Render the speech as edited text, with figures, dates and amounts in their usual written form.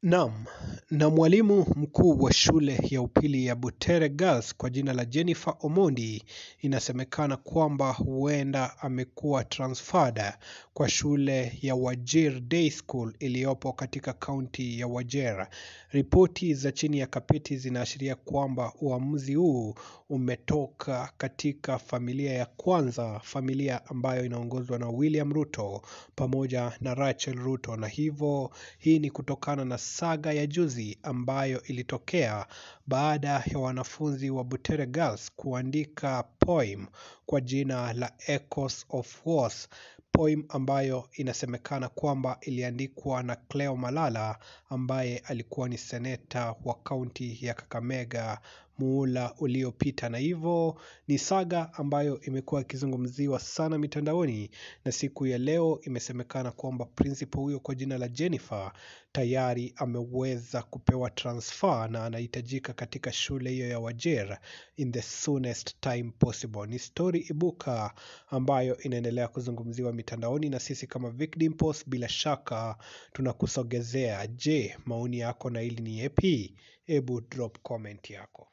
Naam, na mwalimu mkuu wa shule ya upili ya Butere Girls kwa jina la Jennifer Omondi inasemekana kwamba huenda amekuwa transferred kwa shule ya Wajir Day School iliyopo katika kaunti ya Wajir. Ripoti za chini ya kapeti zinaashiria kwamba uamuzi huu umetoka katika familia ya kwanza, familia ambayo inaongozwa na William Ruto pamoja na Rachel Ruto, na hivyo hii ni kutokana na saga ya juzi ambayo ilitokea baada ya wanafunzi wa Butere Girls kuandika poem kwa jina la Echoes of Wars, poem ambayo inasemekana kwamba iliandikwa na Cleo Malala ambaye alikuwa ni seneta wa kaunti ya Kakamega muhula uliopita, na hivyo ni saga ambayo imekuwa ikizungumziwa sana mitandaoni, na siku ya leo imesemekana kwamba principal huyo kwa jina la Jennifer tayari ameweza kupewa transfer na anahitajika katika shule hiyo ya Wajir in the soonest time possible. Ni story ibuka ambayo inaendelea kuzungumziwa mitandaoni, na sisi kama Victim Post bila shaka tunakusogezea. Je, maoni yako na hili ni yapi? Hebu drop comment yako.